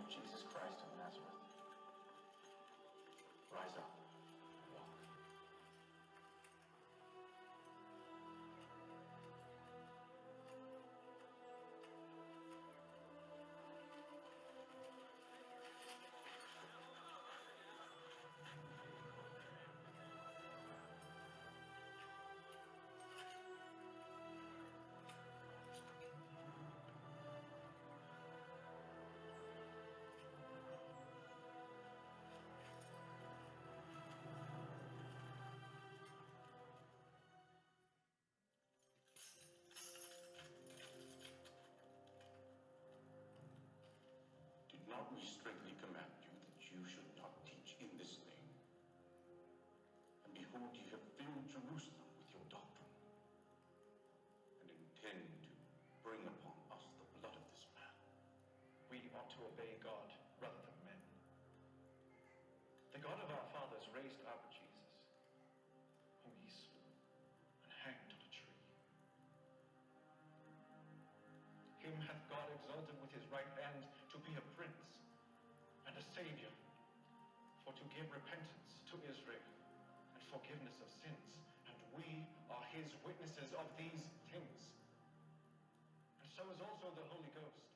of Jesus Christ of Nazareth. Rise up and walk. Did not we strictly command you that you should not teach in this name? And behold, ye have filled Jerusalem with your doctrine, and intend to bring upon us the blood of this man. We ought to obey God rather than men. The God of our fathers raised up Jesus, whom he slew and hanged on a tree. Him hath God exalted with his right hand to be a prince and a savior, for to give repentance to Israel and forgiveness of sins. And we are his witnesses of these things. And so is also the Holy Ghost,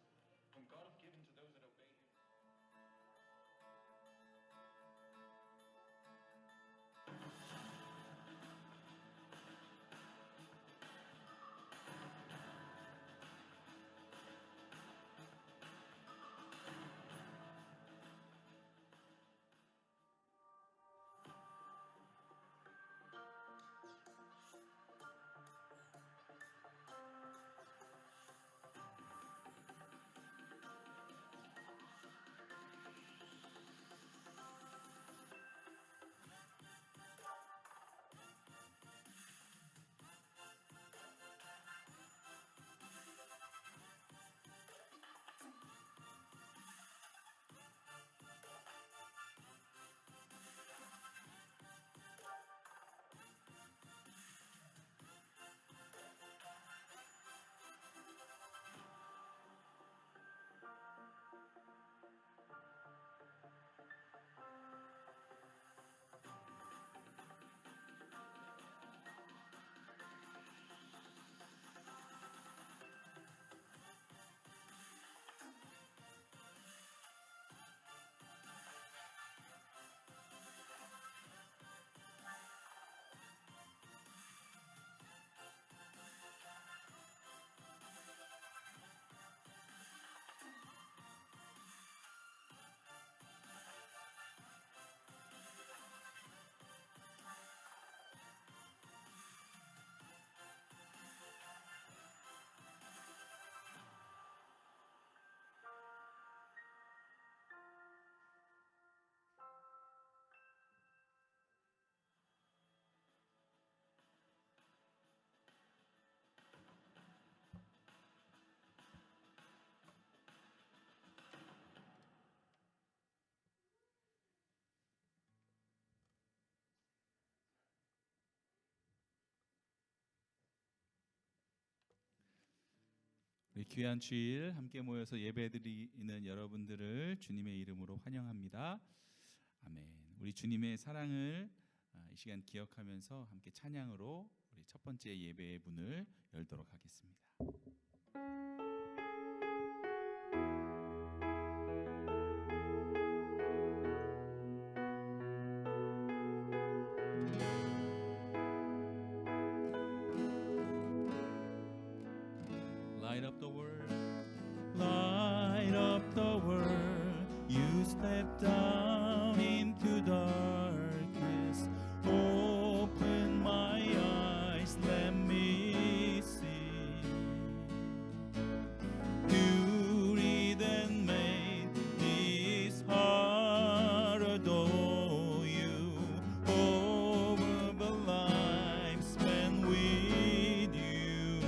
whom God hath given to those that obey him. 우리 귀한 주일 함께 모여서 예배드리는 여러분들을 주님의 이름으로 환영합니다. 아멘. 우리 주님의 사랑을 이 시간 기억하면서 함께 찬양으로 우리 첫 번째 예배의 문을 열도록 하겠습니다. Light up the world, light up the world. You step down into darkness. Open my eyes, let me see. Beauty that made this heart adore you. Over the life spent with you.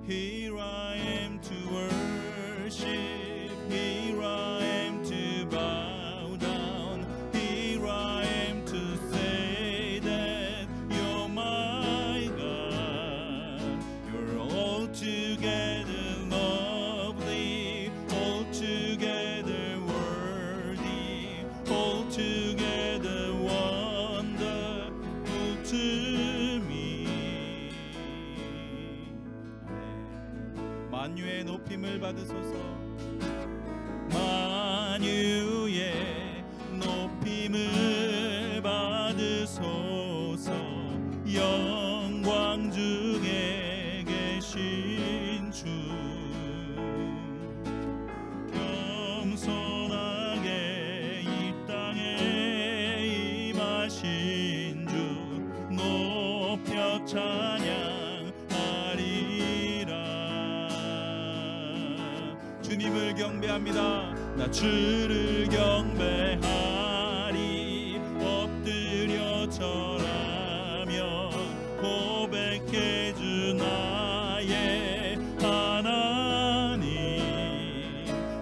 Here I am to worship. 받으소서. 만유의 높임을 받으소서. 영광 중에 계신 주, 겸손하게 이 땅에 임하신 주 높여 찬양하리라. 주님을 경배합니다. 나 주를 경배하리. 엎드려 절하며 고백해 주 나의 하나님.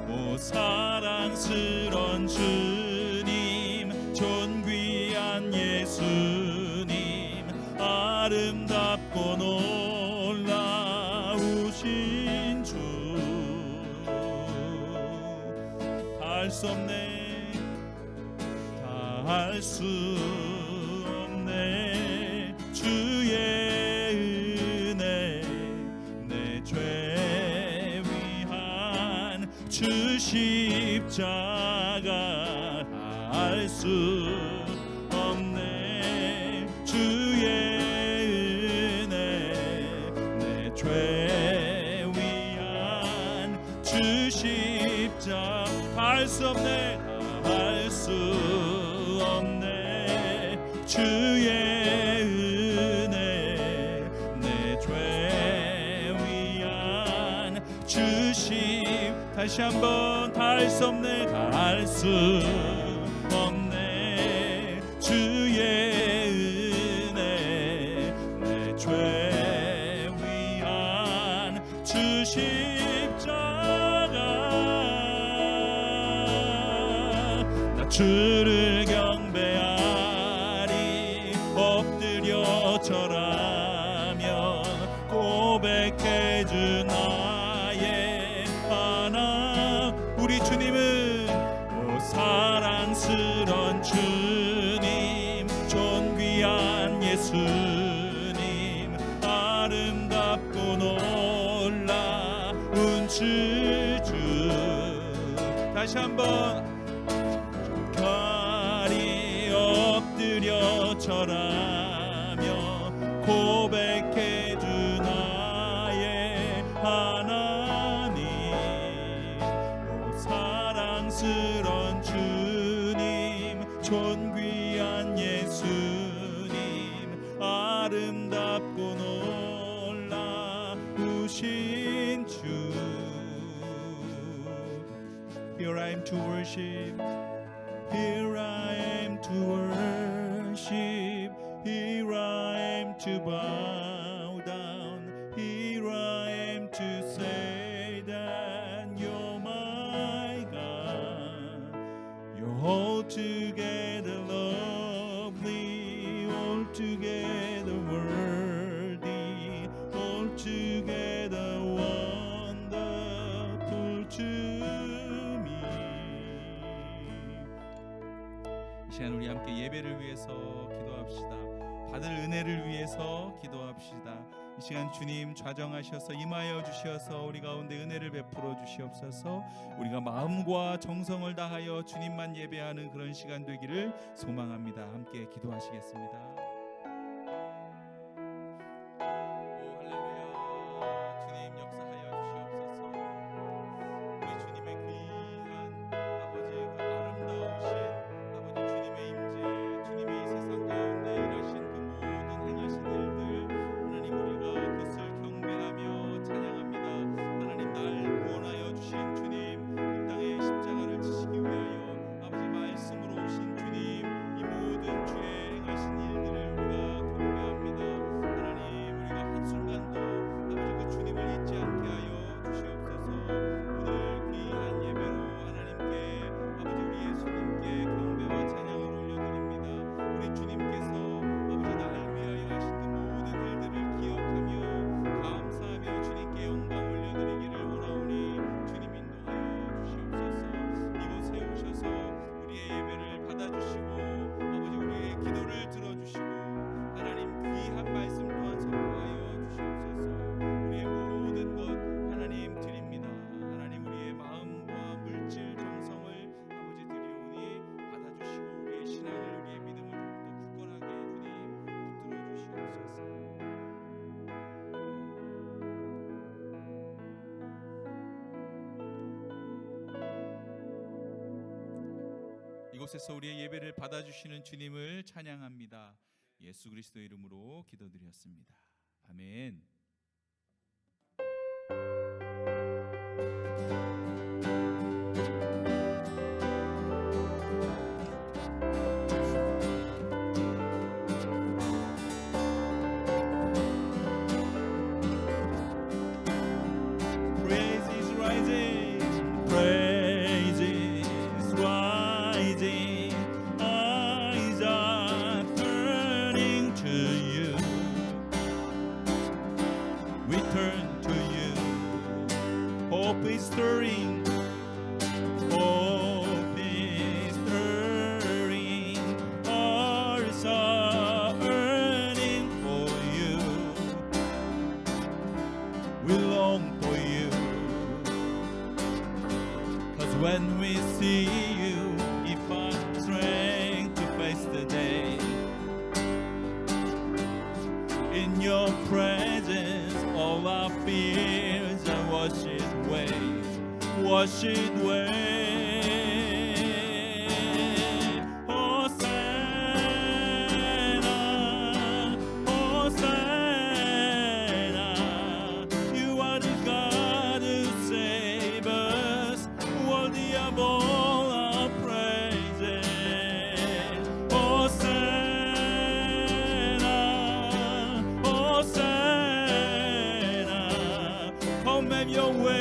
오 사랑스런 주님, 존귀한 예수님, 아름답고 놀라우신 주. 다 할 수 없네, 다 할 수 없네. 주의 은혜 내 죄 위한 주 십자가. 다 할 수 없네. 주의 은혜 내 죄 위한 주 십자가. 다 할 수 없네, 다 할 수 없네. 주의 은혜 내 죄 위한 주심. 다시 한번 다 할 수 없네, 다 할 수 없네. 주의 은혜 내 죄 위한 주 십자가. 주를 경배하리. 엎드려 절하며 고백해 주 나의 하나. 우리 주님은 오 사랑스런 주님, 존귀한 예수님, 아름답고 놀라운 주. 다시 한번 엎드려 절하며 고백해 주 나의 하나님. 오 사랑스런 주님, 존귀한 예수님, 아름답고 놀라우신 주. Here I am to worship, here I am to worship, here I am to bow down, here I am to say that you're my God. You're altogether lovely, altogether worthy, altogether wonderful to me. 이 시간 우리 함께 예배를 위해서 기도합시다. 받을 은혜를 위해서 기도합시다. 이 시간 주님 좌정하셔서 임하여 주셔서 우리 가운데 은혜를 베풀어 주시옵소서. 우리가 마음과 정성을 다하여 주님만 예배하는 그런 시간 되기를 소망합니다. 함께 기도하시겠습니다. 주님 이 모든 죄 행하신 일들을 이곳에서 우리의 예배를 받아주시는 주님을 찬양합니다. 예수 그리스도 이름으로 기도드렸습니다. 아멘. Stirring, hope is stirring, hearts are yearning for you. We long for you, 'cause when we see you, we find strength to face the day. In your presence, all our fears are washed away. Wash it away. Hosanna, Hosanna. You are the God who saves us, worthy of all our praises. Hosanna, Hosanna. Come have your way.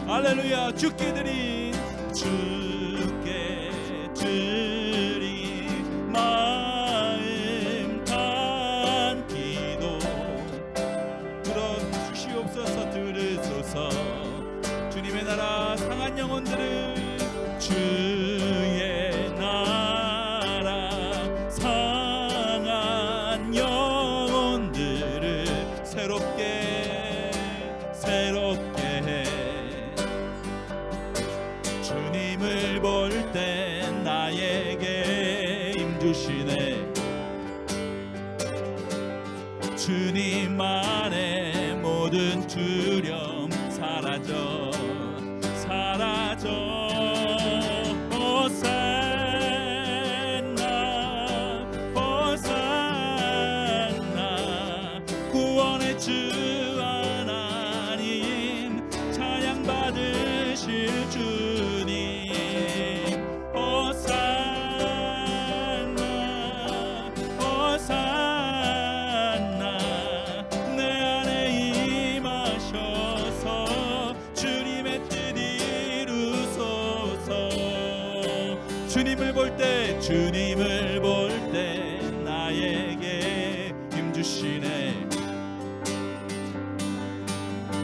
할렐루야. 주께 드린 마음 단 기도 들어주시옵소서. 들으소서. 주님의 나라 상한 영혼들을 주의 나라 상한 영혼들을 새롭게 해. 주님을 볼 때 나에게 힘주시네. 주님 안에 모든 두려움 사라져. 호산나, 호산나. 구원의 주 하나님 찬양 받으실 주님. 호산나, 호산나. 내 안에 임하셔서 주님의 뜻 이루소서. 주님을 볼 때 나에게 힘주시네.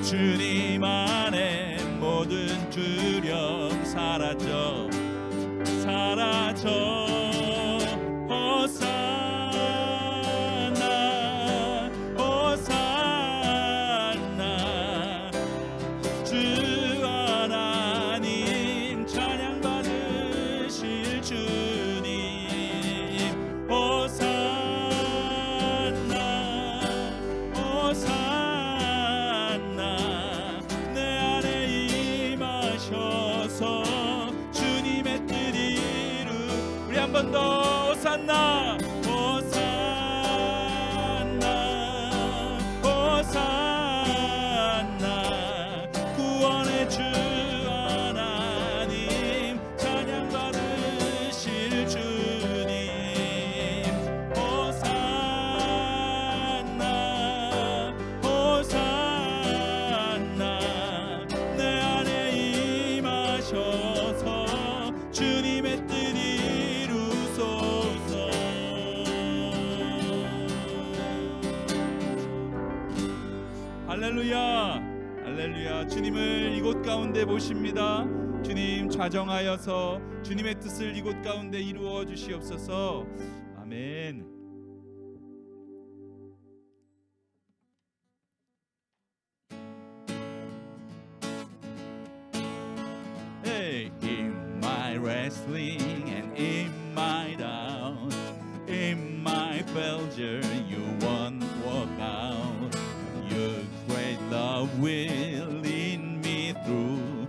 주님 안에 모든 두려움 사라져. 호산나, 호산나. 주 하나님 찬양 받으실 주님. 호산나, 호산나. 내 안에 임하셔서 주님의 뜻 이루. 우리 한 번 더 호산나, 호산나, 호산나. 구원의 주 하나님 찬양 받으실 주님. 호산나, 호산나. 내 안에 임하셔서 주님의 뜻 이루소서. 할렐루야, 할렐루야. 주님을 이곳 가운데 모십니다. 주님 좌정하여서 주님의 뜻을 이곳 가운데 이루어 주시옵소서. 아멘. Hey, in my wrestling and in my doubt, in my failure, you won't walk out. Your great love will lead me through.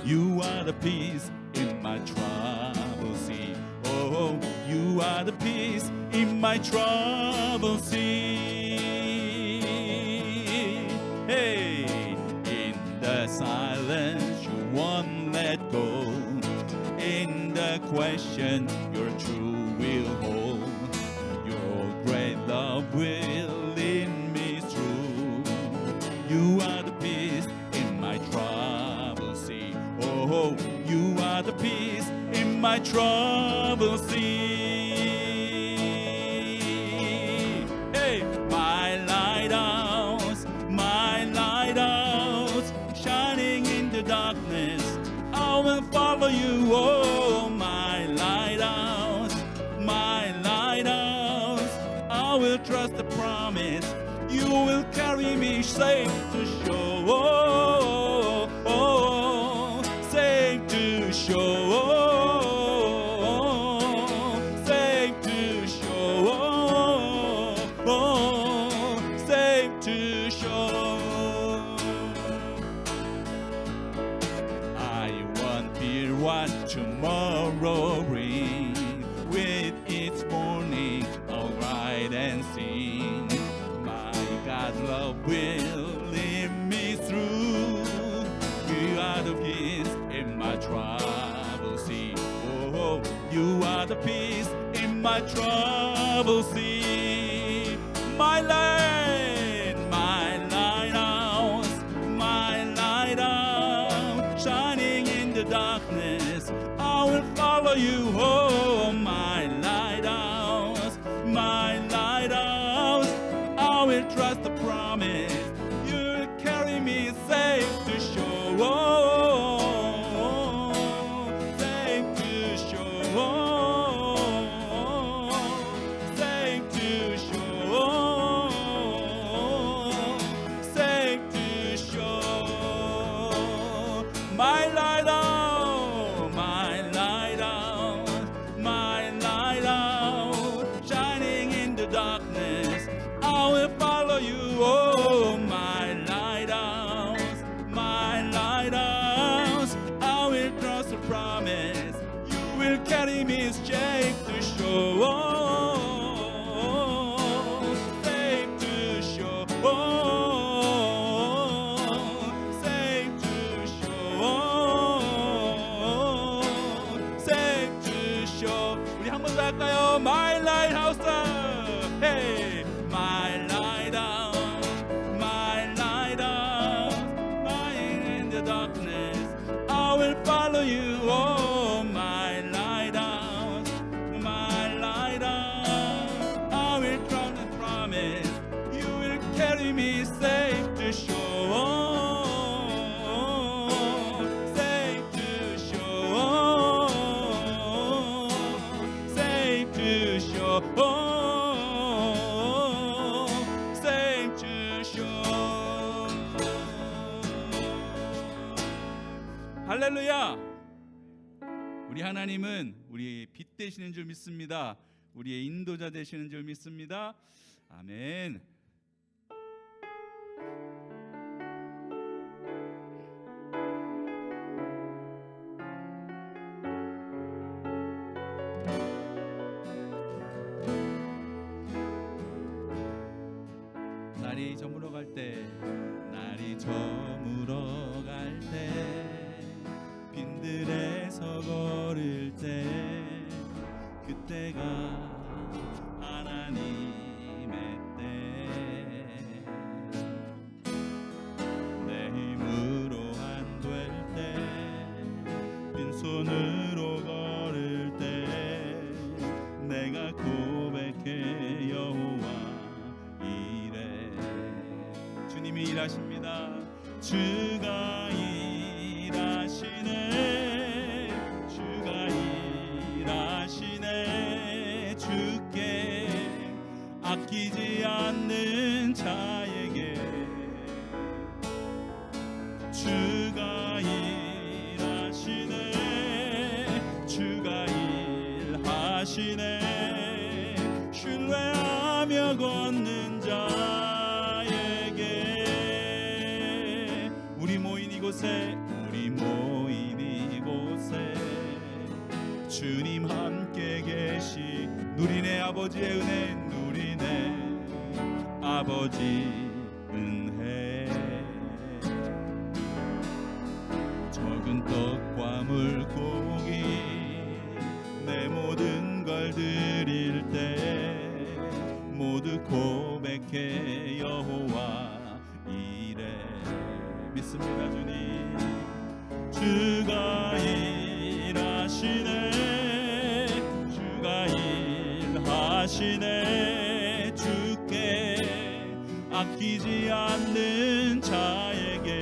You are the peace in my trouble sea. Oh, you are the peace in my trouble sea. Hey, in the silence you won't let go. In the question your truth will hold. Your great love will lead me through. You are the peace in my trouble sea. Oh, you are the peace in my trouble sea. Hey, my lighthouse, shining in the darkness, I will follow you. Oh, my lighthouse, I will trust the promise. You will carry me safe to shore. Oh, oh, safe to shore. Safe to shore. Oh, safe to shore. I won't fear what tomorrow brings. With its morning, I'll ride and sing. My God's love will lead me through. You are the peace in my trouble sea. Oh, you are the peace in my trouble sea. My land, my lighthouse, shining in the darkness, I will follow you. Oh, my lighthouse, I will trust the promise. You'll carry me safe to shore. Oh, safe to shore. Safe to shore. Safe to shore. My lighthouse, shining in the darkness, I will follow you. Oh, my lighthouse, I will trust the promise. You will carry me safe to shore. Oh, safe to shore. Oh, safe to shore. Safe to shore. 우리 한 번 더 할까요? My lighthouse. Hey, my lighthouse, lying in the darkness, I will follow you. Oh, my lighthouse, I will trust the promise. You will carry me safe to shore. Safe to shore. Safe to shore. Safe to shore. 할렐루야! 우리 하나님은 우리의 빛 되시는 줄 믿습니다. 우리의 인도자 되시는 줄 믿습니다. 아멘. 날이 저물어 갈 때, 빈들에서 걸을 때, 그때가 하나님의 때. 내 힘으로 안 될 때, 빈손으로 걸을 때, 내가 고백해 여호와 이래. 주님이 일하십니다. 주가 일하시네. 주가 일하시네. 주께 아끼지 않는 자에게 주가 일하시네. 주가 일하시네. 신뢰하며 걷는 자에게 이곳에 우리 모인 이곳에 주님 함께 계시 누리네 아버지의 은혜 누리네 아버지 은혜 적은 떡과 물고기 내 모든 걸 드릴 때 모두 고백해 여호와 이래 믿습니다. 주님 주가 일하시네 주가 일하시네 주께 아끼지 않는 자에게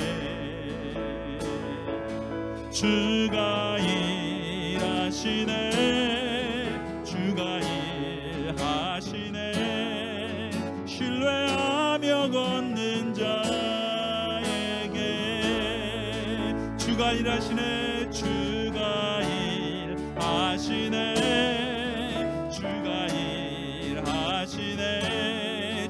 주가 일하시네 주가 일하시네 신뢰하며 걷는 자에게 주가 일하시네 주가 일하시네 주가 일하시네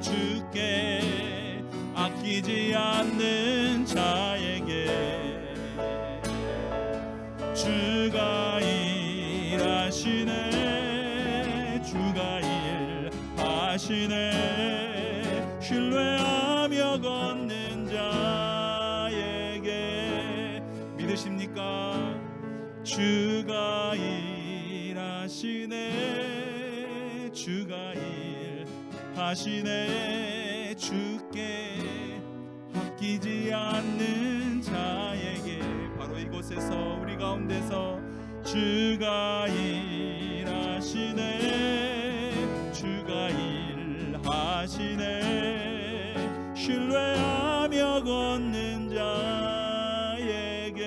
주께 아끼지 않는 자에게 주가 일하시네 주가 일하시네 신뢰하며 걷는 자에게 믿으십니까? 주가 일하시네 주가 일하시네 주께 아끼지 않는 자에게 바로 이곳에서 우리 가운데서 주가 일하시네 주가 일하시네 신뢰하며 걷는 자에게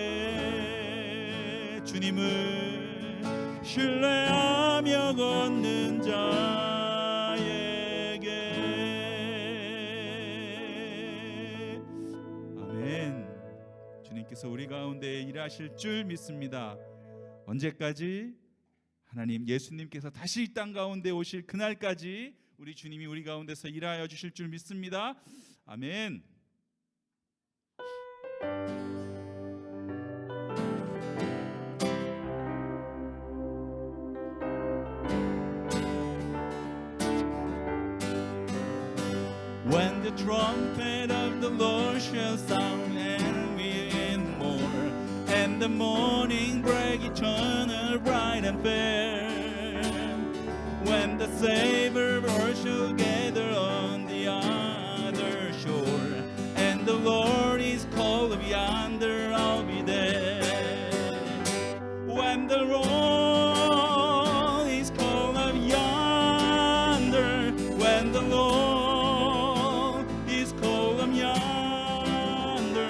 주님을 신뢰하며 걷는 자에게 아멘. 주님께서 우리 가운데 일하실 줄 믿습니다. 언제까지? 하나님 예수님께서 다시 이 땅 가운데 오실 그날까지 우리 주님이 우리 가운데서 일하여 주실 줄 믿습니다. 아멘. When the trumpet of the Lord shall sound and we in more and the morning break eternal bright and fair when the Savior shall gather on the other shore and the Lord is called up yonder I'll be there when the Lord is called up yonder when the Lord is called up yonder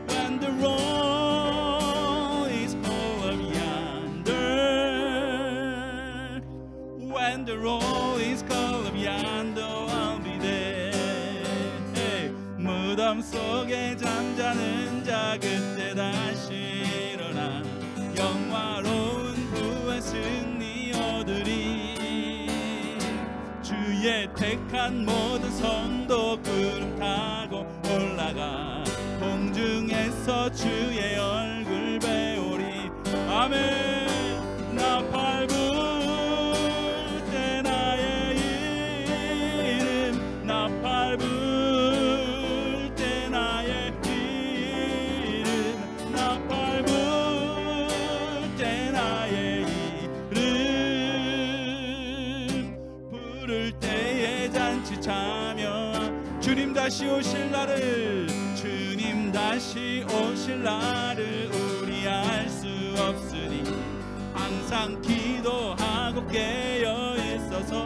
when the Lord is called up yonder when the roll is called up yonder I'll be there 무덤 속에 잠자는 자 그때 다시 일어나 영화로운 부활 승리 얻으리 주의 택한 모든 성도 구름 타고 올라가 공중에서 주의 얼굴 배우리 아멘 나 밟을 때 나의 이름 나 밟을 때 나의 이름 나 밟을 때 나의 이름 부를 때에 잔치 참여 주님 다시 오실 날을 주님 다시 오실 날을 우리 알 수 없으니 항상 기도하고 깨어 있어서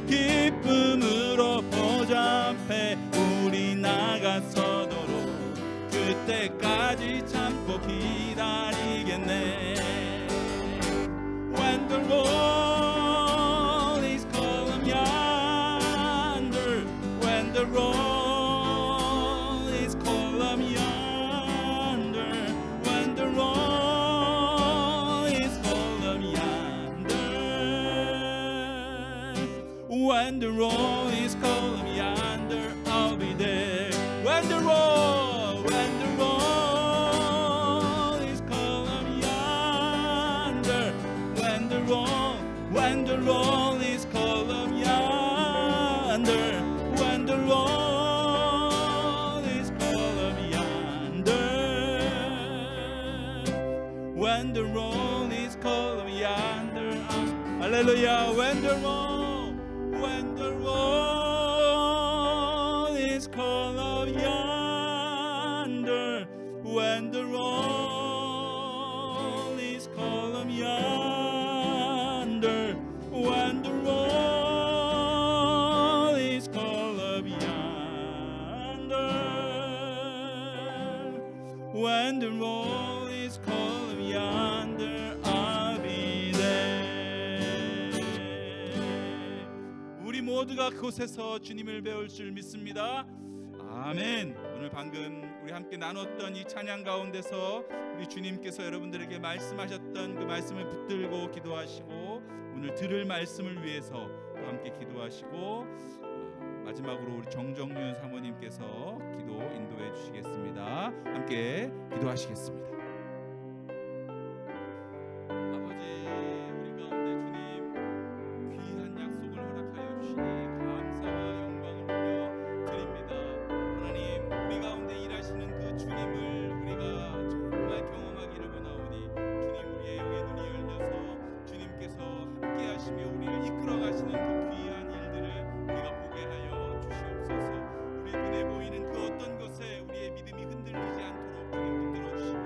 기쁨으로 보좌 앞에 우리 나가서도록 그때까지 참고 기다리겠네 When the Lord is calling yonder when the Lord is calling yonder when the Lord is calling yonder when the Lord is calling yonder I'll be there when the Lord yonder, when the roll is called up yonder, when the roll is called up yonder. Hallelujah. When the roll is called up yonder, when the roll is called up yonder, when the roll is called up yonder, when the roll is called up yonder, I'll be there. 우리 모두가 그곳에서 주님을 배울 줄 믿습니다. 아멘. 오늘 방금 우리 함께 나눴던 이 찬양 가운데서 우리 주님께서 여러분들에게 말씀하셨던 그 말씀을 붙들고 기도하시고, 오늘 들을 말씀을 위해서 또 함께 기도하시고, 마지막으로 우리 정정윤 사모님께서 기도 인도해 주시겠습니다. 함께 기도하시겠습니다. 아버지, 우리 가운데 주님 귀한 약속을 허락하여 주시니 감사와 영광을 올려드립니다. 하나님, 우리 가운데 일하시는 그 주님을 우리가 정말 경험하기를 원하오니, 주님 우리의 영의 눈이 열려서 주님께서 함께 하시며 우리를 이끌어 가시는 그 귀한 일들을 우리가 보게 하여 주시옵소서. 우리 눈에 보이는 그 어떤 것에 우리의 믿음이 흔들리지 않도록 주님 붙들어 주시고,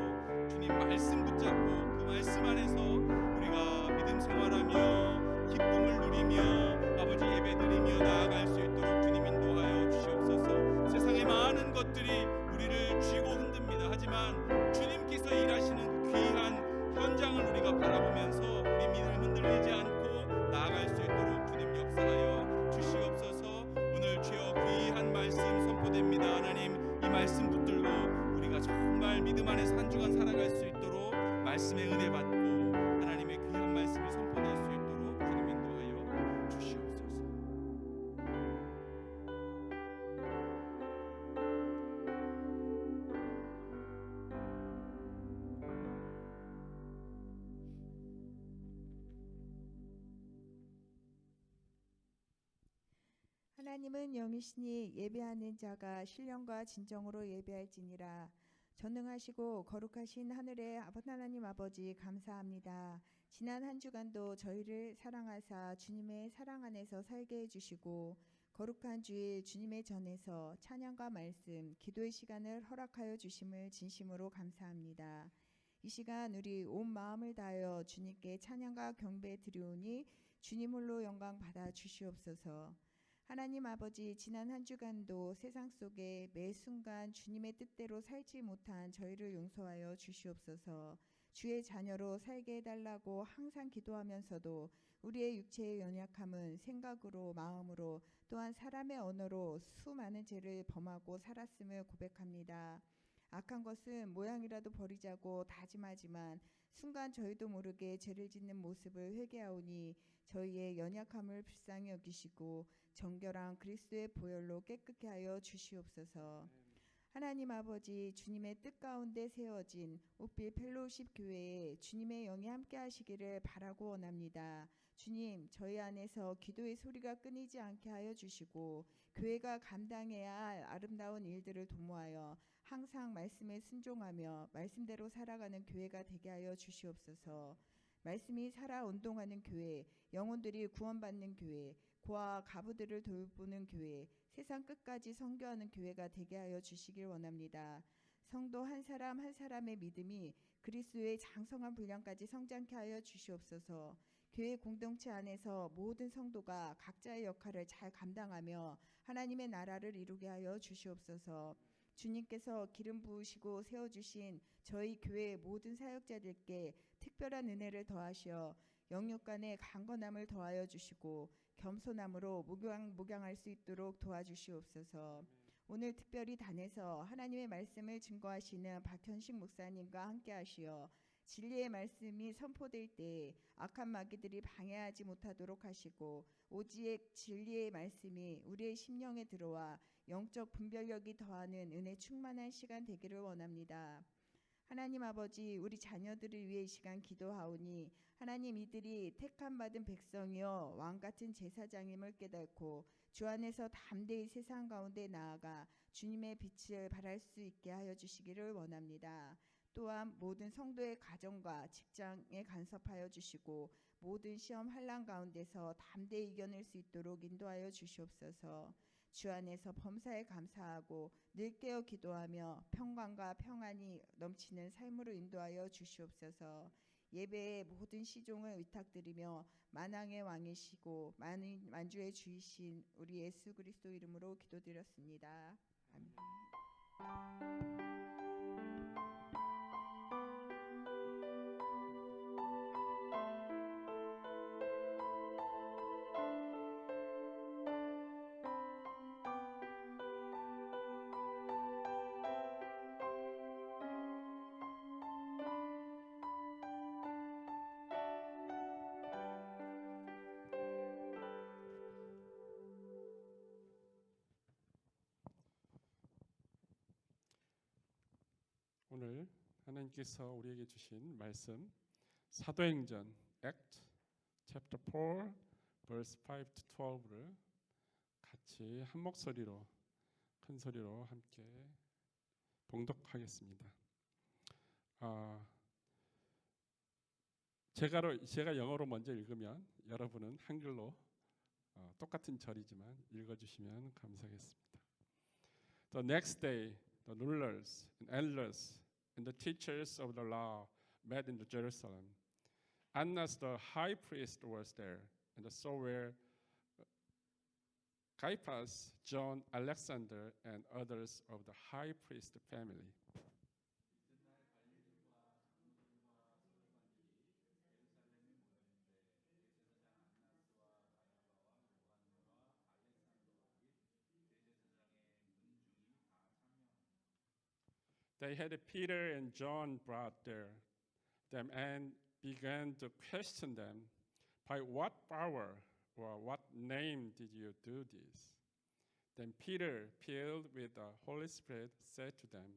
주님 말씀 붙잡고 그 말씀 안에서 우리가 믿음 생활하며 기쁨을 누리며 아버지 예배드리며 나아갈 수 있도록 주님 인도하여 주시옵소서. 세상의 많은 것들이 우리를 쥐고 흔듭니다. 하지만 주님께서 일하시는 그 귀한 현장을 우리가 바라보면서 우리 믿음 흔들리지 않고 나아갈 수 있도록 주님 역사하여 주시옵소서. 오늘 주여 귀한 말씀 선포됩니다. 하나님, 이 말씀 붙들고 우리가 정말 믿음 안에서 한 주간 살아갈 수 있도록 말씀의 은혜 받고 하나님의 귀한 말씀을 선포될 수 있도록 주님 인도하여 주시옵소서. 하나님은 영이시니 예배하는 자가 신령과 진정으로 예배할지니라. 전능하시고 거룩하신 하늘의 하나님 아버지, 감사합니다. 지난 한 주간도 저희를 사랑하사 주님의 사랑 안에서 살게 해주시고, 거룩한 주일 주님의 전에서 찬양과 말씀, 기도의 시간을 허락하여 주심을 진심으로 감사합니다. 이 시간 우리 온 마음을 다하여 주님께 찬양과 경배 드리오니 주님 홀로 영광 받아 주시옵소서. 하나님 아버지, 지난 한 주간도 세상 속에 매 순간 주님의 뜻대로 살지 못한 저희를 용서하여 주시옵소서. 주의 자녀로 살게 해달라고 항상 기도하면서도 우리의 육체의 연약함은 생각으로, 마음으로, 또한 사람의 언어로 수많은 죄를 범하고 살았음을 고백합니다. 악한 것은 모양이라도 버리자고 다짐하지만 순간 저희도 모르게 죄를 짓는 모습을 회개하오니 저희의 연약함을 불쌍히 여기시고 정결한 그리스도의 보혈로 깨끗게 하여 주시옵소서. 하나님 아버지, 주님의 뜻 가운데 세워진 옥빌 펠로우십 교회에 주님의 영이 함께 하시기를 바라고 원합니다. 주님, 저희 안에서 기도의 소리가 끊이지 않게 하여 주시고 교회가 감당해야 할 아름다운 일들을 도모하여 항상 말씀에 순종하며 말씀대로 살아가는 교회가 되게 하여 주시옵소서. 말씀이 살아 운동하는 교회, 영혼들이 구원받는 교회, 고아와 가부들을 돌보는 교회, 세상 끝까지 선교하는 교회가 되게 하여 주시길 원합니다. 성도 한 사람 한 사람의 믿음이 그리스도의 장성한 분량까지 성장케 하여 주시옵소서. 교회 공동체 안에서 모든 성도가 각자의 역할을 잘 감당하며 하나님의 나라를 이루게 하여 주시옵소서. 주님께서 기름 부으시고 세워주신 저희 교회의 모든 사역자들께 특별한 은혜를 더하시어 영육 간의 강건함을 더하여 주시고 겸손함으로 목양할 수 있도록 도와주시옵소서. 오늘 특별히 단에서 하나님의 말씀을 증거하시는 박현식 목사님과 함께 하시어 진리의 말씀이 선포될 때 악한 마귀들이 방해하지 못하도록 하시고 오직 진리의 말씀이 우리의 심령에 들어와 영적 분별력이 더하는 은혜 충만한 시간 되기를 원합니다. 하나님 아버지, 우리 자녀들을 위해 이 시간 기도하오니 하나님, 이들이 택함 받은 백성이여 왕같은 제사장임을 깨닫고 주 안에서 담대히 세상 가운데 나아가 주님의 빛을 발할 수 있게 하여 주시기를 원합니다. 또한 모든 성도의 가정과 직장에 간섭하여 주시고 모든 시험 환난 가운데서 담대히 이겨낼 수 있도록 인도하여 주시옵소서. 주 안에서 범사에 감사하고 늘 깨어 기도하며 평강과 평안이 넘치는 삶으로 인도하여 주시옵소서. 예배의 모든 시종을 위탁드리며 만왕의 왕이시고 만주의 주이신 우리 예수 그리스도 이름으로 기도드렸습니다. 아멘. 오늘 하나님께서 우리에게 주신 말씀 사도행전 Act chapter 4 verse 5 to 12를 같이 한 목소리로 큰 소리로 함께 봉독하겠습니다. 제가 영어로 먼저 읽으면 여러분은 한글로 똑같은 절이지만 읽어주시면 감사하겠습니다. The next day, the rulers and elders and the teachers of the law met in Jerusalem. Annas the high priest was there, and so were Caiaphas, John, Alexander, and others of the high priest family. They had Peter and John brought them and began to question them. By what power or what name did you do this? Then Peter, filled with the Holy Spirit, said to them,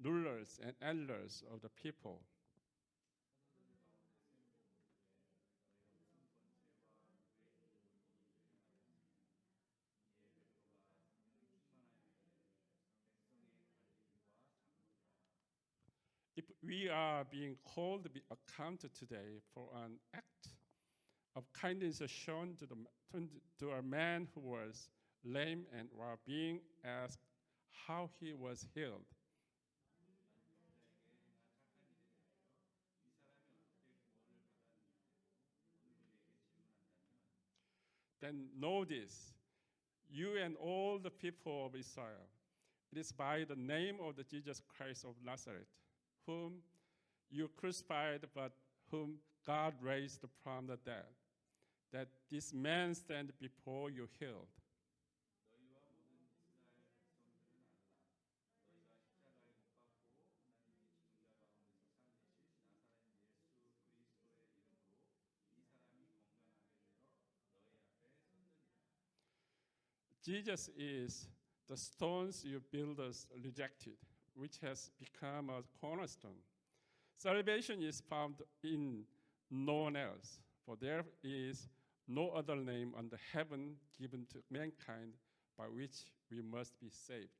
rulers and elders of the people, if we are being called to be accounted today for an act of kindness shown to a man who was lame and while being asked how he was healed, then know this, you and all the people of Israel, it is by the name of the Jesus Christ of Nazareth, whom you crucified, but whom God raised from the dead, that this man stands before you healed. Jesus is the stones you builders rejected, which has become a cornerstone. Salvation is found in no one else, for there is no other name under heaven given to mankind by which we must be saved.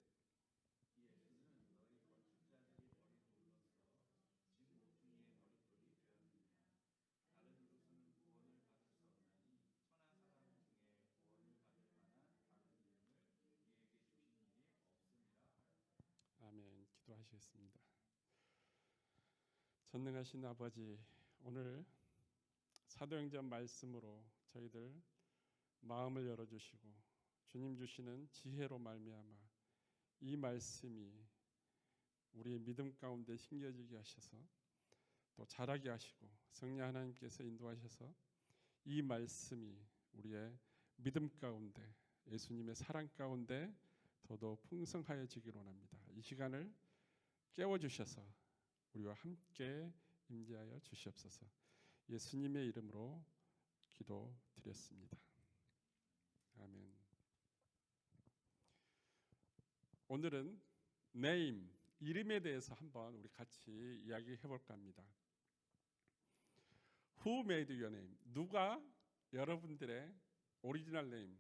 아멘. 기도하시겠습니다. 전능하신 아버지, 오늘 사도행전 말씀으로 저희들 마음을 열어주시고 주님 주시는 지혜로 말미암아 이 말씀이 우리의 믿음 가운데 심겨지게 하셔서 또 자라게 하시고 성령 하나님께서 인도하셔서 이 말씀이 우리의 믿음 가운데 예수님의 사랑 가운데 더더욱 풍성하여지기를 원합니다. 이 시간을 깨워주셔서 우리와 함께 임재하여 주시옵소서. 예수님의 이름으로 기도드렸습니다. 아멘. 오늘은 name, 이름에 대해서 한번 우리 같이 이야기해 볼까 합니다. Who made your name? 누가 여러분들의 오리지널 네임,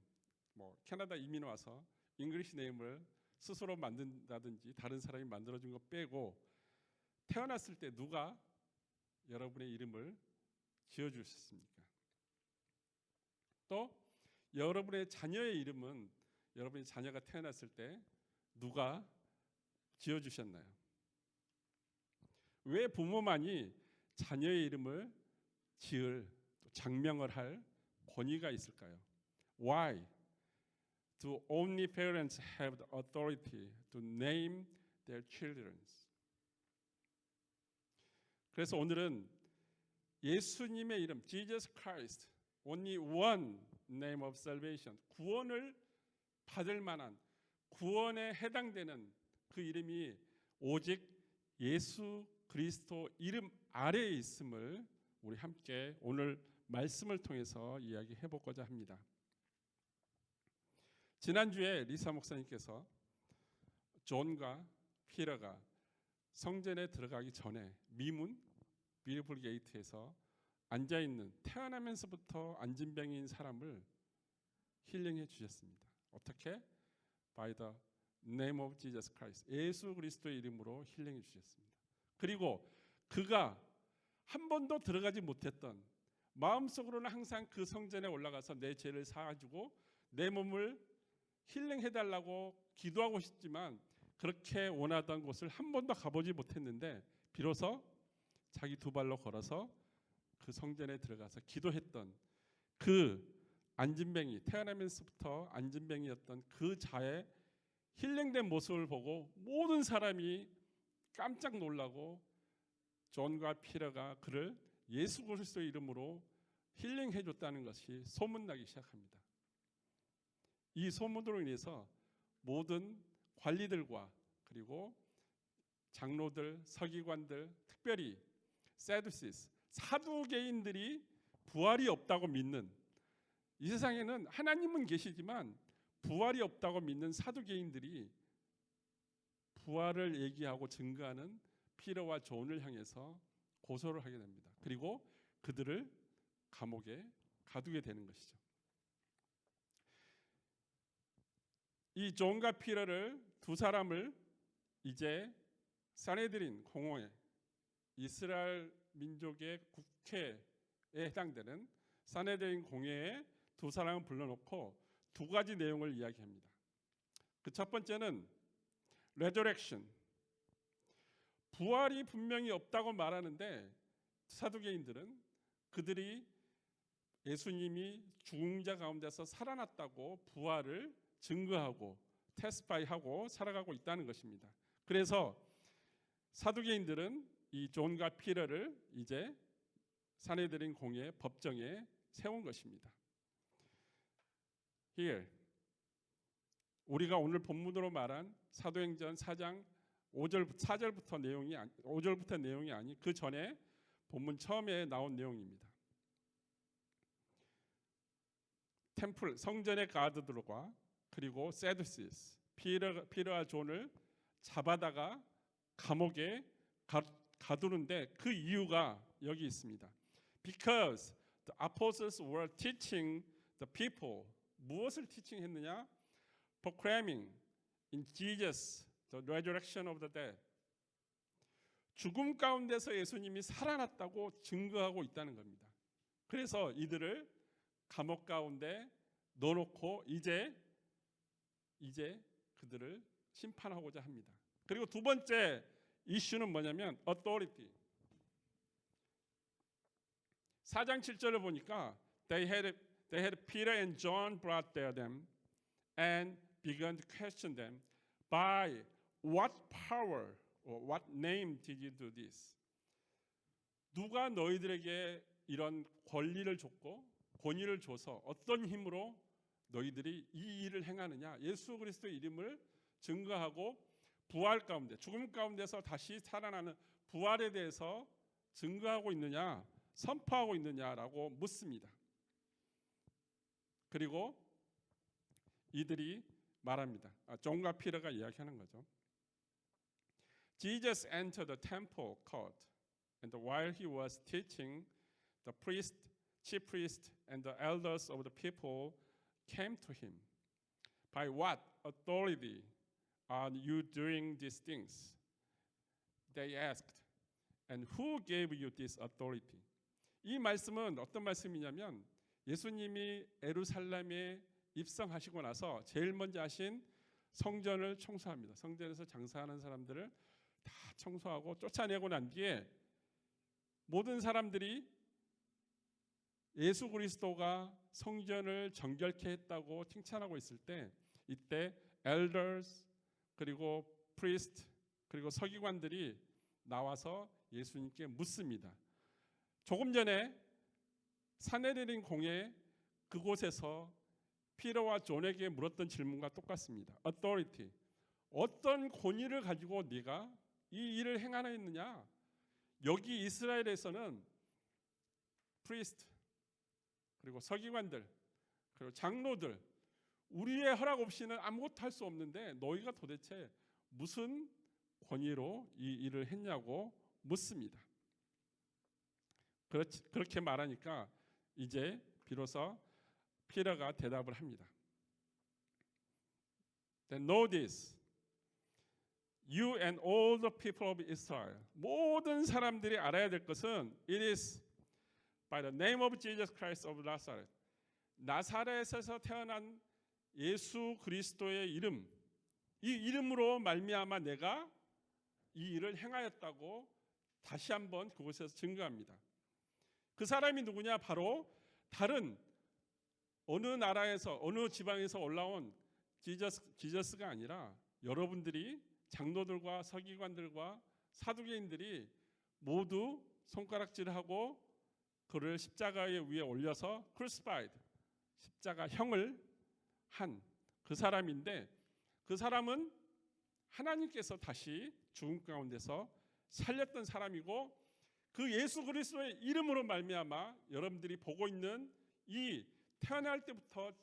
뭐 캐나다 이민 와서 잉글리시 네임을 스스로 만든다든지 다른 사람이 만들어준 거 빼고 태어났을 때 누가 여러분의 이름을 지어주셨습니까? 또 여러분의 자녀의 이름은 여러분의 자녀가 태어났을 때 누가 지어주셨나요? 왜 부모만이 자녀의 이름을 지을, 또 장명을 할 권위가 있을까요? Why do only parents have the authority to name their children? 그래서 오늘은 예수님의 이름, Jesus Christ, only one name of salvation, 구원을 받을 만한, 구원에 해당되는 그 이름이 오직 예수 그리스도 이름 아래에 있음을 우리 함께 오늘 말씀을 통해서 이야기해 보고자 합니다. 지난주에 리사 목사님께서 존과 피터가 성전에 들어가기 전에 미문 뷰티풀 게이트에서 앉아있는, 태어나면서부터 안진병인 사람을 힐링해 주셨습니다. 어떻게? By the name of Jesus Christ, 예수 그리스도의 이름으로 힐링해 주셨습니다. 그리고 그가 한 번도 들어가지 못했던, 마음속으로는 항상 그 성전에 올라가서 내 죄를 사하주고 내 몸을 힐링해달라고 기도하고 싶지만 그렇게 원하던 곳을 한 번도 가보지 못했는데 비로소 자기 두 발로 걸어서 그 성전에 들어가서 기도했던 그 안진뱅이, 태어나면서부터 안진뱅이였던 그 자의 힐링된 모습을 보고 모든 사람이 깜짝 놀라고 존과 피터가 그를 예수 그리스도의 이름으로 힐링해 줬다는 것이 소문나기 시작합니다. 이 소문으로 인해서 모든 관리들과 그리고 장로들, 서기관들, 특별히 세두시스, 사두개인들이 부활이 없다고 믿는, 이 세상에는 하나님은 계시지만 부활이 없다고 믿는 사두개인들이 부활을 얘기하고 증거하는 피터와 존을 향해서 고소를 하게 됩니다. 그리고 그들을 감옥에 가두게 되는 것이죠. 이 존과 피터를, 두 사람을 이제 사네드린 공회에, 이스라엘 민족의 국회에 해당되는 사네드린 공회에 두 사람을 불러놓고 두 가지 내용을 이야기합니다. 그 첫 번째는 resurrection, 부활이 분명히 없다고 말하는데 사두개인들은 그들이 예수님이 죽은 자 가운데서 살아났다고 부활을 증거하고 테스파이하고 살아가고 있다는 것입니다. 그래서 사두개인들은 이 존과 피터를 이제 사네드린 공회 법정에 세운 것입니다. Here, 우리가 오늘 본문으로 말한 사도행전 4장 4절부터 내용이 아닌 그 전에 본문 처음에 나온 내용입니다. 템플, 성전의 가드들과 그리고 세두시스, 피터와 존을 잡아다가 감옥에 가두는데 그 이유가 여기 있습니다. Because the apostles were teaching the people. 무엇을 티칭했느냐? Proclaiming in Jesus the resurrection of the dead. 죽음 가운데서 예수님이 살아났다고 증거하고 있다는 겁니다. 그래서 이들을 감옥 가운데 넣어놓고 이제 그들을 심판하고자 합니다. 그리고 두 번째 이슈는 뭐냐면 authority. 4장 7절을 보니까 they had Peter and John brought them and began to question them. By what power or what name did you do this? 누가 너희들에게 이런 권리를 줬고 권위를 줘서 어떤 힘으로 너희들이 이 일을 행하느냐? 예수 그리스도의 이름을 증거하고 부활 가운데, 죽음 가운데서 다시 살아나는 부활에 대해서 증거하고 있느냐, 선포하고 있느냐라고 묻습니다. 그리고 이들이 말합니다. 존과 피터가 이야기하는 거죠. Jesus entered the temple court, and while he was teaching, the priest, chief priest, and the elders of the people came to him. By what authority are you doing these things? They asked. And who gave you this authority? 이 말씀은 어떤 말씀이냐면 예수님이 예루살렘에 입성하시고 나서 제일 먼저 하신 성전을 청소합니다. 성전에서 장사하는 사람들을 다 청소하고 쫓아내고 난 뒤에 모든 사람들이 예수 그리스도가 성전을 정결케 했다고 칭찬하고 있을 때 이때 elders 그리고 priest 그리고 서기관들이 나와서 예수님께 묻습니다. 조금 전에 사내리린 공회 그곳에서 피터와 존에게 물었던 질문과 똑같습니다. authority, 어떤 권위를 가지고 네가 이 일을 행하느냐? 여기 이스라엘에서는 priest 그리고 서기관들 그리고 장로들 우리의 허락 없이는 아무것도 할 수 없는데 너희가 도대체 무슨 권위로 이 일을 했냐고 묻습니다. 그렇게 말하니까 이제 비로소 피터가 대답을 합니다. Then know this, you and all the people of Israel. 모든 사람들이 알아야 될 것은 it is by the name of Jesus Christ of Nazareth. 나사렛에서 태어난 예수 그리스도의 이름, 이 이름으로 말미암아 내가 이 일을 행하였다고 다시 한번 그곳에서 증거합니다. 그 사람이 누구냐? 바로 다른 어느 나라에서 어느 지방에서 올라온 지저스가 아니라 여러분들이 장로들과 서기관들과 사두개인들이 모두 손가락질하고 그를 십자가 위에 올려서 crucified, 십자가형을 한 그 사람인데 그 사람은 하나님께서 다시 죽음 가운데서 살렸던 사람이고 그 예수 그리스도의 이름으로 말미암아 여러분들이 보고 있는 이 태어날 때부터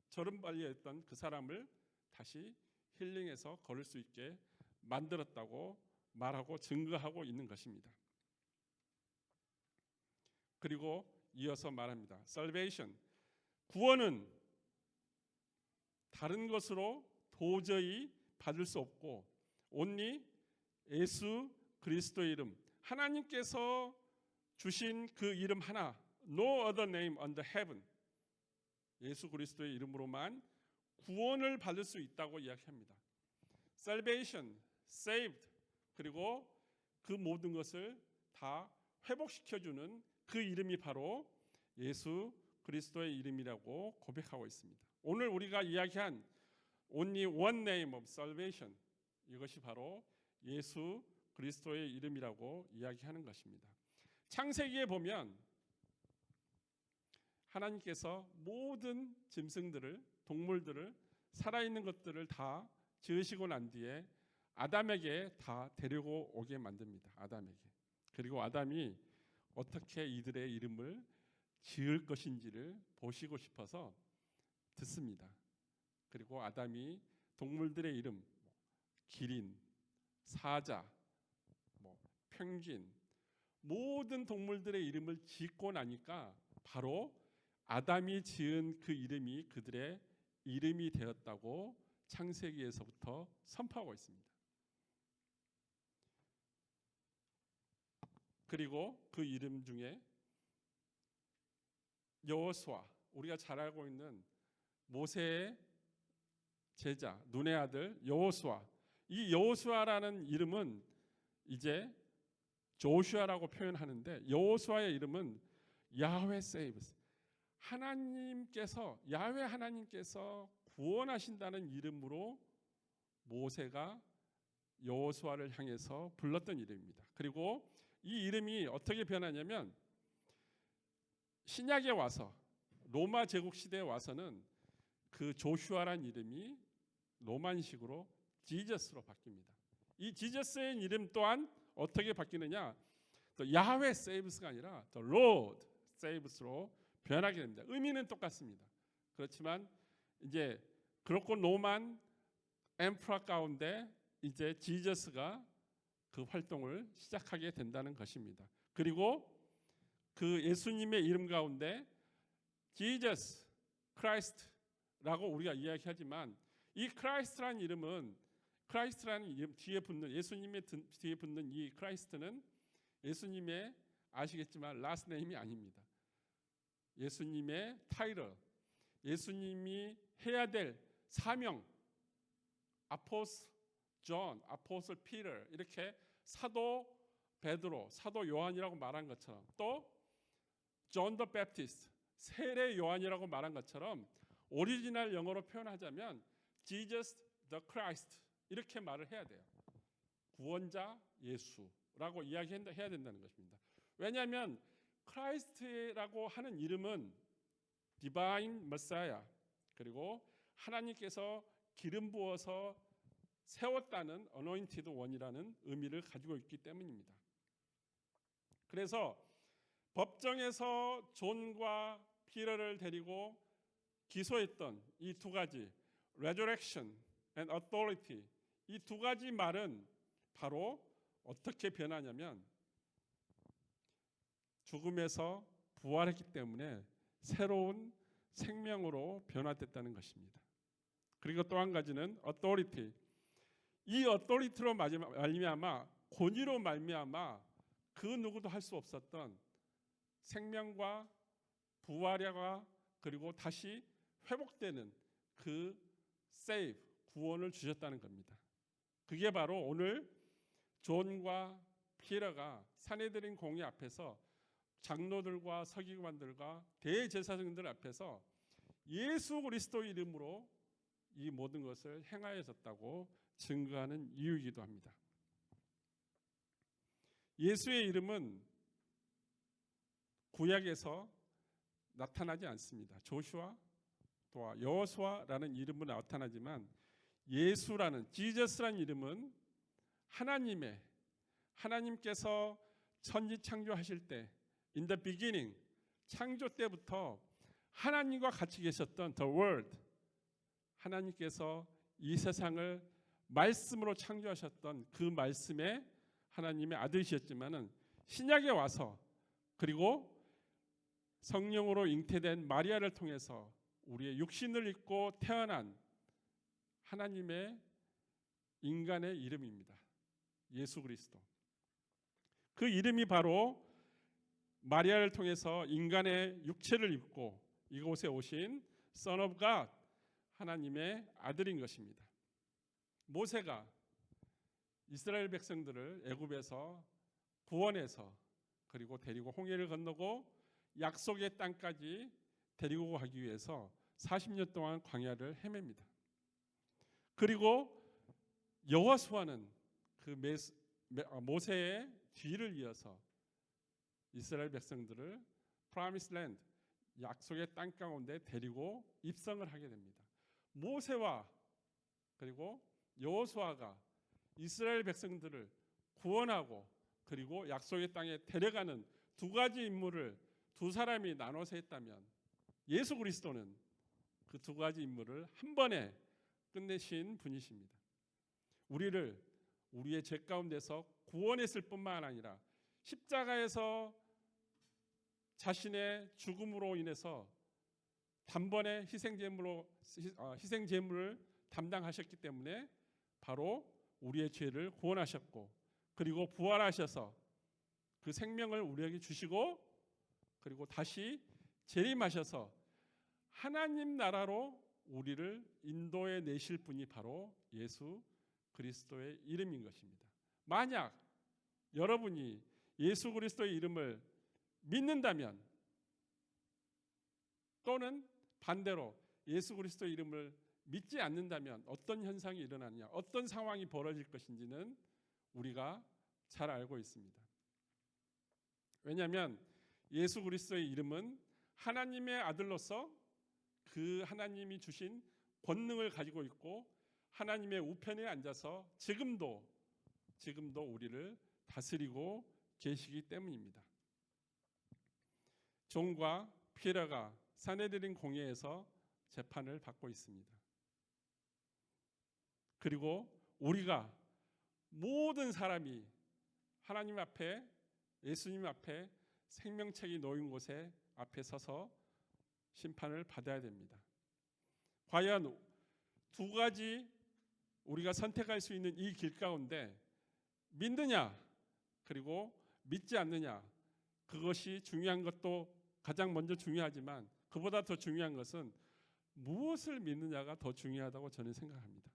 저름발이었던 그 사람을 다시 힐링해서 걸을 수 있게 만들었다고 말하고 증거하고 있는 것입니다. 그리고 이어서 말합니다. Salvation, 구원은 다른 것으로 도저히 받을 수 없고 only 예수 그리스도의 이름, 하나님께서 주신 그 이름 하나, no other name under heaven, 예수 그리스도의 이름으로만 구원을 받을 수 있다고 이야기합니다. Salvation, saved, 그리고 그 모든 것을 다 회복시켜주는 그 이름이 바로 예수 그리스도의 이름이라고 고백하고 있습니다. 오늘 우리가 이야기한 only one name of salvation, 이것이 바로 예수 그리스도의 이름이라고 이야기하는 것입니다. 창세기에 보면 하나님께서 모든 짐승들을, 동물들을, 살아있는 것들을 다 지으시고 난 뒤에 아담에게 다 데리고 오게 만듭니다. 아담에게. 그리고 아담이 어떻게 이들의 이름을 지을 것인지를 보시고 싶어서 듣습니다. 그리고 아담이 동물들의 이름, 기린, 사자, 펭귄, 모든 동물들의 이름을 짓고 나니까 바로 아담이 지은 그 이름이 그들의 이름이 되었다고 창세기에서부터 선포하고 있습니다. 그리고 그 이름 중에 여호수아, 우리가 잘 알고 있는 모세의 제자, 눈의 아들 여호수아. 이 여호수아라는 이름은 이제 조슈아라고 표현하는데 여호수아의 이름은 야훼 세이브스, 하나님께서, 야훼 하나님께서 구원하신다는 이름으로 모세가 여호수아를 향해서 불렀던 이름입니다. 그리고 이 이름이 어떻게 변하냐면 신약에 와서, 로마 제국 시대에 와서는 그 조슈아란 이름이 로만식으로 지저스로 바뀝니다. 이 지저스의 이름 또한 어떻게 바뀌느냐? 또 야훼 세이브스가 아니라 또 로드 세이브스로 변하게 됩니다. 의미는 똑같습니다. 그렇지만 이제 그렇고 로만 엠프라 가운데 이제 지저스가 그 활동을 시작하게 된다는 것입니다. 그리고 그 예수님의 이름 가운데 지저스, 크라이스트, 우리가 이야기하지만 이 크라이스트라는 이름 뒤에 붙는 예수님의 뒤에 붙는 이 크라이스트는 예수님의 아시겠지만 라스트 네임이 아닙니다. 예수님의 타이틀, 예수님이 해야 될 사명, 아포스 존, 아포슬 피터 이렇게 사도 베드로, 사도 요한이라고 말한 것처럼 또 존 더 베프티스트, 세례 요한이라고 말한 것처럼 오리지널 영어로 표현하자면 Jesus the Christ 이렇게 말을 해야 돼요. 구원자 예수라고 이야기해야 된다는 것입니다. 왜냐하면 크라이스트라고 하는 이름은 디바인 메사야, 그리고 하나님께서 기름 부어서 세웠다는 어노인티드 원이라는 의미를 가지고 있기 때문입니다. 그래서 법정에서 존과 피터를 데리고 기소했던 이 두 가지 resurrection and authority, 이 두 가지 말은 바로 어떻게 변하냐면 죽음에서 부활했기 때문에 새로운 생명으로 변화됐다는 것입니다. 그리고 또 한 가지는 authority, 이 authority로 말미암아, 권위로 말미암아 그 누구도 할 수 없었던 생명과 부활과 그리고 다시 회복되는 그 save, 구원을 주셨다는 겁니다. 그게 바로 오늘 존과 피터가 산헤드린 공회 앞에서 장로들과 서기관들과 대제사장들 앞에서 예수 그리스도 이름으로 이 모든 것을 행하여졌다고 증거하는 이유이기도 합니다. 예수의 이름은 구약에서 나타나지 않습니다. 조슈아 또 여호수아라는 이름은 나타나지만 예수라는 지저스라는 이름은 하나님께서 천지 창조하실 때 in the beginning, 창조 때부터 하나님과 같이 계셨던 the word, 하나님께서 이 세상을 말씀으로 창조하셨던 그 말씀의 하나님의 아들이셨지만은 신약에 와서 그리고 성령으로 잉태된 마리아를 통해서 우리의 육신을 입고 태어난 하나님의 인간의 이름입니다. 예수 그리스도. 그 이름이 바로 마리아를 통해서 인간의 육체를 입고 이곳에 오신 Son of God, 하나님의 아들인 것입니다. 모세가 이스라엘 백성들을 애굽에서 구원해서 그리고 데리고 홍해를 건너고 약속의 땅까지 데리고 가기 위해서 40년 동안 광야를 헤맵니다. 그리고 여호수아는 그 모세의 뒤를 이어서 이스라엘 백성들을 프라미스 랜드, 약속의 땅 가운데 데리고 입성을 하게 됩니다. 모세와 그리고 여호수아가 이스라엘 백성들을 구원하고 그리고 약속의 땅에 데려가는 두 가지 임무를 두 사람이 나눠서 했다면 예수 그리스도는 그 두 가지 임무를 한 번에 끝내신 분이십니다. 우리를 우리의 죄 가운데서 구원했을 뿐만 아니라 십자가에서 자신의 죽음으로 인해서 단번에 희생제물을 담당하셨기 때문에 바로 우리의 죄를 구원하셨고 그리고 부활하셔서 그 생명을 우리에게 주시고 그리고 다시 재림하셔서 하나님 나라로 우리를 인도해 내실 분이 바로 예수 그리스도의 이름인 것입니다. 만약 여러분이 예수 그리스도의 이름을 믿는다면 또는 반대로 예수 그리스도의 이름을 믿지 않는다면 어떤 현상이 일어나느냐, 어떤 상황이 벌어질 것인지는 우리가 잘 알고 있습니다. 왜냐하면 예수 그리스도의 이름은 하나님의 아들로서 그 하나님이 주신 권능을 가지고 있고 하나님의 우편에 앉아서 지금도 우리를 다스리고 계시기 때문입니다. 존과 피터가 산헤드린 공회에서 재판을 받고 있습니다. 그리고 우리가 모든 사람이 하나님 앞에 예수님 앞에 생명책이 놓인 곳에 앞에 서서 심판을 받아야 됩니다. 과연 두 가지 우리가 선택할 수 있는 이 길 가운데 믿느냐 그리고 믿지 않느냐, 그것이 중요한 것도 가장 먼저 중요하지만 그보다 더 중요한 것은 무엇을 믿느냐가 더 중요하다고 저는 생각합니다.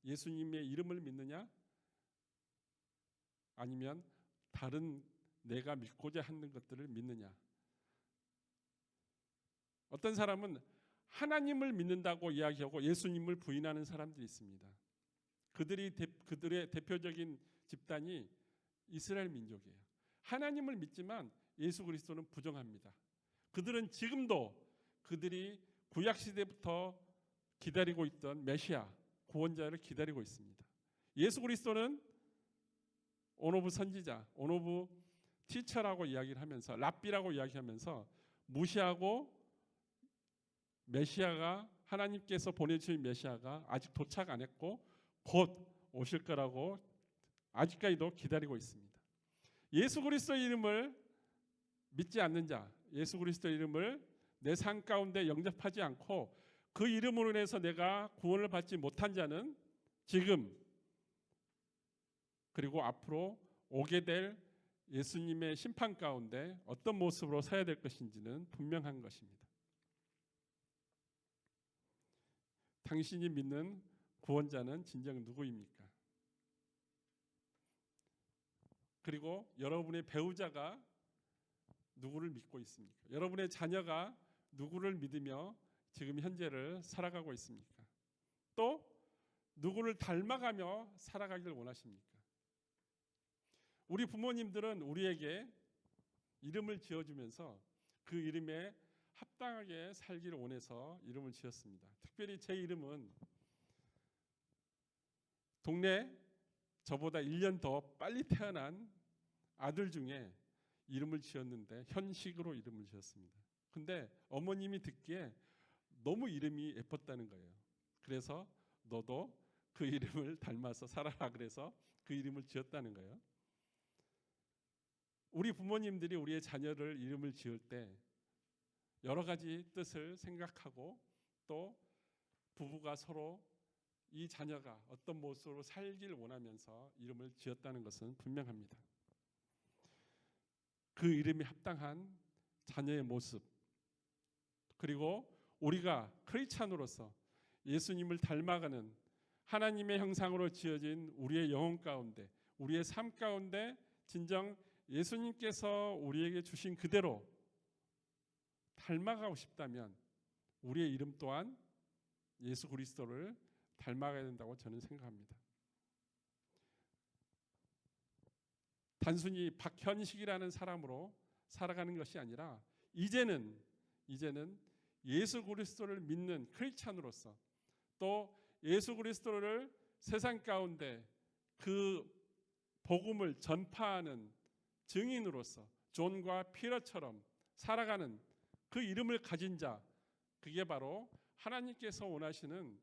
예수님의 이름을 믿느냐 아니면 다른 내가 믿고자 하는 것들을 믿느냐. 어떤 사람은 하나님을 믿는다고 이야기하고 예수님을 부인하는 사람들이 있습니다. 그들의 대표적인 집단이 이스라엘 민족이에요. 하나님을 믿지만 예수 그리스도는 부정합니다. 그들은 지금도 그들이 구약 시대부터 기다리고 있던 메시아 구원자를 기다리고 있습니다. 예수 그리스도는 온오브 선지자, 온오브 티처라고 이야기를 하면서 랍비라고 이야기하면서 무시하고 메시아가 하나님께서 보내주신 메시아가 아직 도착 안 했고 곧 오실 거라고 아직까지도 기다리고 있습니다. 예수 그리스도의 이름을 믿지 않는 자, 예수 그리스도의 이름을 내 삶 가운데 영접하지 않고 그 이름으로 인해서 내가 구원을 받지 못한 자는 지금 그리고 앞으로 오게 될 예수님의 심판 가운데 어떤 모습으로 서야 될 것인지는 분명한 것입니다. 당신이 믿는 구원자는 진정 누구입니까? 그리고 여러분의 배우자가 누구를 믿고 있습니까? 여러분의 자녀가 누구를 믿으며 지금 현재를 살아가고 있습니까? 또 누구를 닮아가며 살아가기를 원하십니까? 우리 부모님들은 우리에게 이름을 지어주면서 그 이름에 합당하게 살기를 원해서 이름을 지었습니다. 특별히 제 이름은 동네 저보다 1년 더 빨리 태어난 아들 중에 이름을 지었는데 현식으로 이름을 지었습니다. 근데 어머님이 듣기에 너무 이름이 예뻤다는 거예요. 그래서 너도 그 이름을 닮아서 살아라 그래서 그 이름을 지었다는 거예요. 우리 부모님들이 우리의 자녀를 이름을 지을 때 여러 가지 뜻을 생각하고 또 부부가 서로 이 자녀가 어떤 모습으로 살기를 원하면서 이름을 지었다는 것은 분명합니다. 그 이름이 합당한 자녀의 모습, 그리고 우리가 크리스찬으로서 예수님을 닮아가는 하나님의 형상으로 지어진 우리의 영혼 가운데, 우리의 삶 가운데 진정 예수님께서 우리에게 주신 그대로 닮아가고 싶다면 우리의 이름 또한 예수 그리스도를 닮아가야 된다고 저는 생각합니다. 단순히 박현식이라는 사람으로 살아가는 것이 아니라 이제는 예수 그리스도를 믿는 크리스찬으로서 또 예수 그리스도를 세상 가운데 그 복음을 전파하는 증인으로서 존과 피터처럼 살아가는 그 이름을 가진 자, 그게 바로 하나님께서 원하시는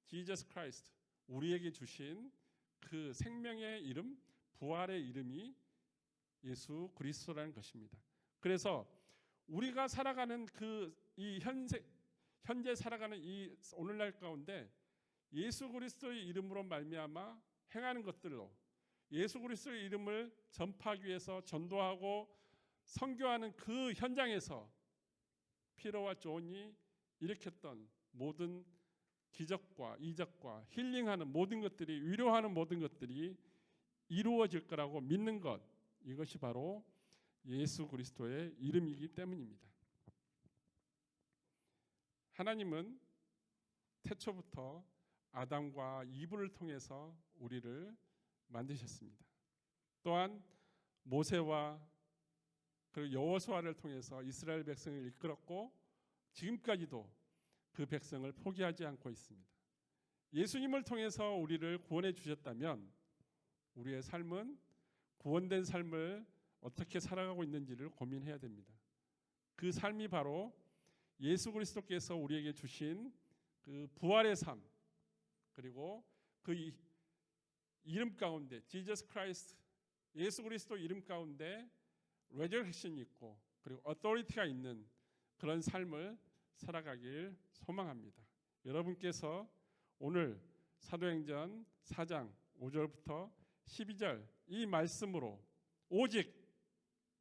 지저스 크라이스트, 우리에게 주신 그 생명의 이름, 부활의 이름이 예수 그리스도라는 것입니다. 그래서 우리가 살아가는 이 현재 살아가는 이 오늘날 가운데 예수 그리스도의 이름으로 말미암아 행하는 것들로 예수 그리스도의 이름을 전파하기 위해서 전도하고 선교하는 그 현장에서 피터와 존이 일으켰던 모든 기적과 이적과 힐링하는 모든 것들이, 위로하는 모든 것들이 이루어질 거라고 믿는 것, 이것이 바로 예수 그리스도의 이름이기 때문입니다. 하나님은 태초부터 아담과 이브를 통해서 우리를 만드셨습니다. 또한 모세와 그리고 여호수아를 통해서 이스라엘 백성을 이끌었고 지금까지도 그 백성을 포기하지 않고 있습니다. 예수님을 통해서 우리를 구원해 주셨다면 우리의 삶은 구원된 삶을 어떻게 살아가고 있는지를 고민해야 됩니다. 그 삶이 바로 예수 그리스도께서 우리에게 주신 그 부활의 삶, 그리고 그 이름 가운데 지저스 크라이스트, 예수 그리스도 이름 가운데 레저렉션이 있고 그리고 어토리티가 있는 그런 삶을 살아가길 소망합니다. 여러분께서 오늘 사도행전 4장 5절부터 12절 이 말씀으로 오직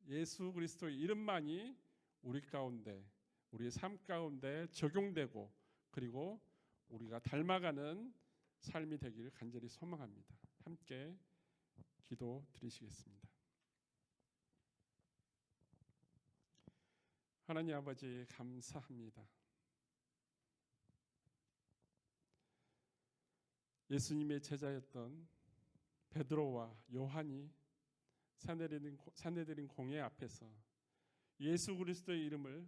예수 그리스도의 이름만이 우리 가운데, 우리의 삶 가운데 적용되고 그리고 우리가 닮아가는 삶이 되기를 간절히 소망합니다. 함께 기도 드리시겠습니다. 하나님 아버지 감사합니다. 예수님의 제자였던 베드로와 요한이 산헤드린 공회 앞에서 예수 그리스도의 이름을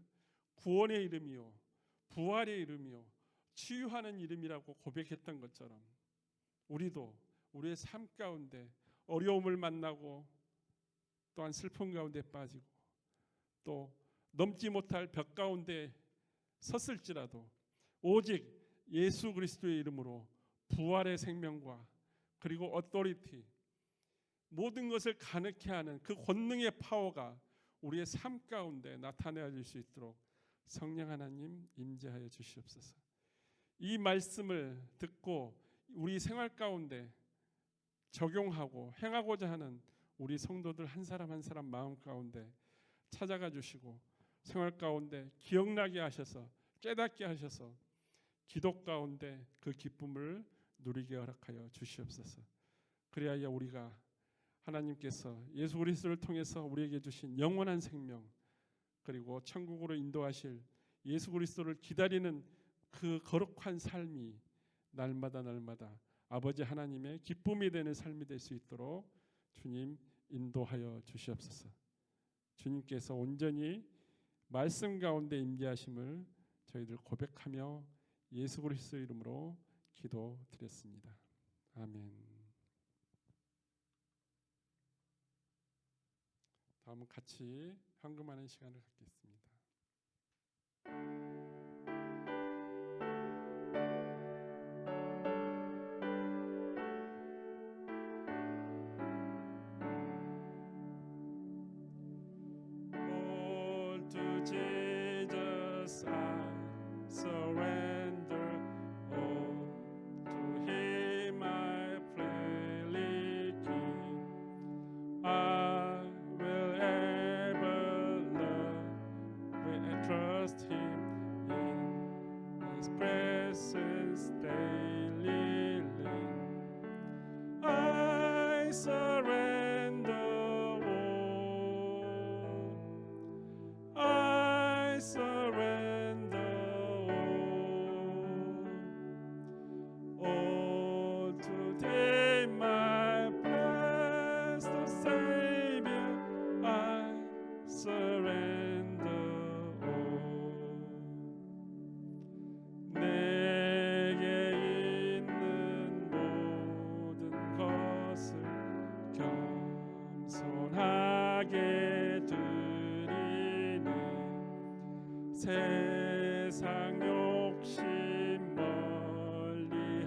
구원의 이름이요 부활의 이름이요 치유하는 이름이라고 고백했던 것처럼 우리도 우리의 삶 가운데 어려움을 만나고 또한 슬픔 가운데 빠지고 또 넘지 못할 벽 가운데 섰을지라도 오직 예수 그리스도의 이름으로 부활의 생명과 그리고 어토리티 모든 것을 가능케 하는 그 권능의 파워가 우리의 삶 가운데 나타내질 수 있도록 성령 하나님 임재하여 주시옵소서. 이 말씀을 듣고 우리 생활 가운데 적용하고 행하고자 하는 우리 성도들 한 사람 한 사람 마음 가운데 찾아가 주시고 생활 가운데 기억나게 하셔서 깨닫게 하셔서 기도 가운데 그 기쁨을 누리게 허락하여 주시옵소서. 그리하여 우리가 하나님께서 예수 그리스도를 통해서 우리에게 주신 영원한 생명 그리고 천국으로 인도하실 예수 그리스도를 기다리는 그 거룩한 삶이 날마다 아버지 하나님의 기쁨이 되는 삶이 될 수 있도록 주님 인도하여 주시옵소서. 주님께서 온전히 말씀 가운데 임재하심을 저희들 고백하며 예수 그리스도 이름으로 기도드렸습니다. 아멘. 다음은 같이 헌금하는 시간을 갖겠습니다. All to Jesus I surrender. All to Him I freely give. I will ever love and trust Him in His presence daily live. I surrender all. I surrender all to Thee, my blessed Savior. I surrender all. 내게 있는 모든 것을 겸손하게 드리니 세상 욕심 멀리하니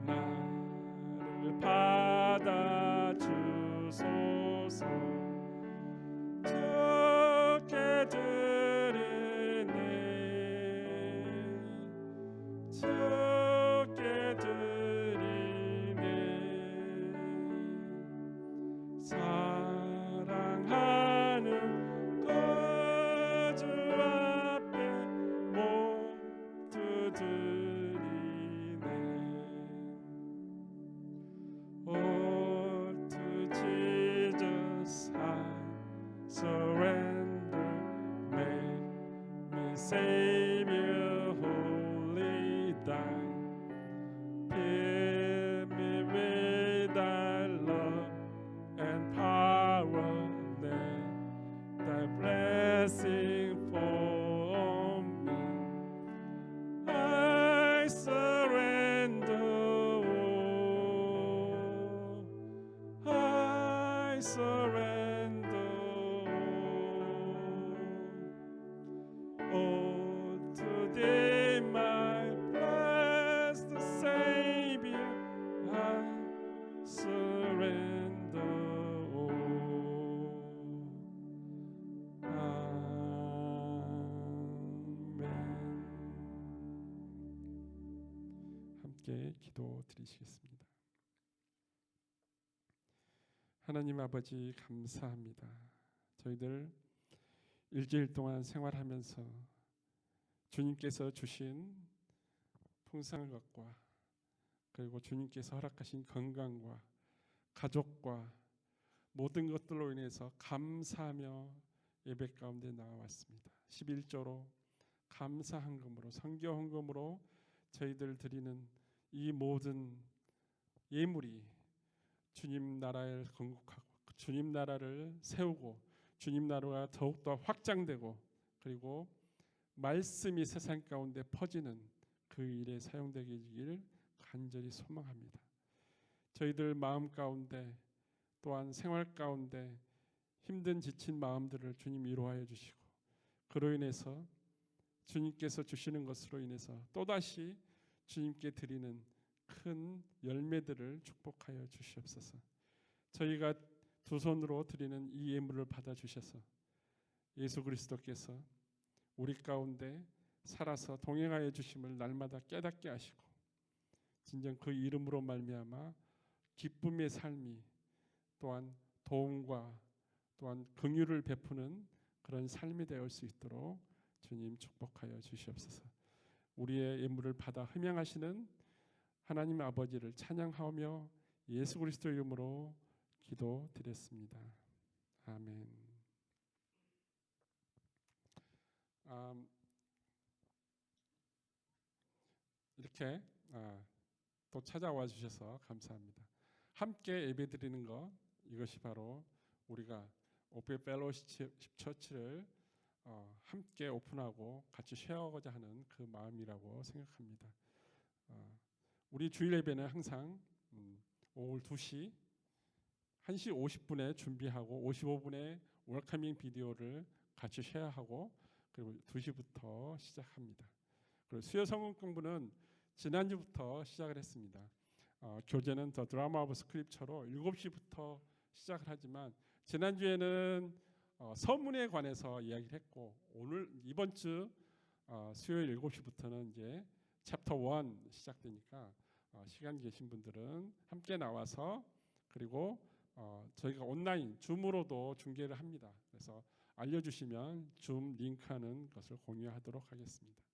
나를 받아주소서. 주께 드리네 주께 드리네 사랑하는 거주 앞에 모두 드리네. All to Jesus I surrender. Make me Savior wholly thine. Fill me with thy love and power. Let thy blessing fall on me. I surrender all. I surrender all to Thee, my blessed Savior. I surrender all. Amen. 함께 기도드리시겠습니다. 하나님 아버지 감사합니다. 저희들 일주일 동안 생활하면서 주님께서 주신 풍성한 것과 그리고 주님께서 허락하신 건강과 가족과 모든 것들로 인해서 감사하며 예배 가운데 나와왔습니다. 11조로 감사 헌금으로 선교 헌금으로 저희들 드리는 이 모든 예물이 주님 나라를 건국하고 주님 나라를 세우고 주님 나라가 더욱더 확장되고 그리고 말씀이 세상 가운데 퍼지는 그 일에 사용되길 간절히 소망합니다. 저희들 마음 가운데 또한 생활 가운데 힘든 지친 마음들을 주님 위로하여 주시고 그로 인해서 주님께서 주시는 것으로 인해서 또다시 주님께 드리는 큰 열매들을 축복하여 주시옵소서. 저희가 두 손으로 드리는 이 예물을 받아 주셔서 예수 그리스도께서 우리 가운데 살아서 동행하여 주심을 날마다 깨닫게 하시고 진정 그 이름으로 말미암아 기쁨의 삶이 또한 도움과 또한 긍휼을 베푸는 그런 삶이 되어 수 있도록 주님 축복하여 주시옵소서. 우리의 예물을 받아 흠양하시는 하나님 아버지를 찬양하며 예수 그리스도 이름으로 기도드렸습니다. 아멘. 이렇게 또 찾아와 주셔서 감사합니다. 함께 예배드리는 것 이것이 바로 우리가 오페 펠로십 처치를 함께 오픈하고 같이 쉐어하고자 하는 그 마음이라고 생각합니다. 우리 주일 예배는 항상 오후 2시 1시 50분에 준비하고 55분에 웰커밍 비디오를 같이 쉐어하고 그리고 2시부터 시작합니다. 그리고 수요 성경 공부는 지난주부터 시작을 했습니다. 교재는 더 드라마 오브 스크립처로 7시부터 시작을 하지만 지난주에는 서문에 관해서 이야기를 했고 오늘 이번 주 수요일 7시부터는 이제 챕터 1 시작되니까 시간 계신 분들은 함께 나와서 그리고 저희가 온라인 줌으로도 중계를 합니다. 그래서 알려주시면 줌 링크하는 것을 공유하도록 하겠습니다.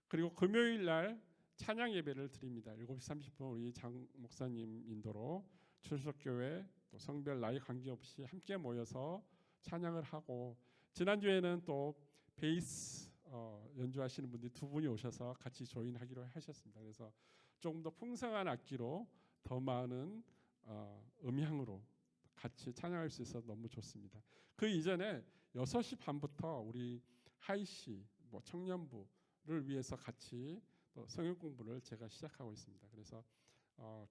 그리고 금요일 날 찬양 예배를 드립니다. 7시 30분 우리 장 목사님 인도로 출석교회 또 성별 나이 관계없이 함께 모여서 찬양을 하고 지난주에는 또 베이스 연주하시는 분들이 2분이 오셔서 같이 조인하기로 하셨습니다. 그래서 조금 더 풍성한 악기로 더 많은 음향으로 같이 찬양할 수 있어서 너무 좋습니다. 그 이전에 6시 반부터 우리 하이시 청년부를 위해서 같이 또 성경 공부를 제가 시작하고 있습니다. 그래서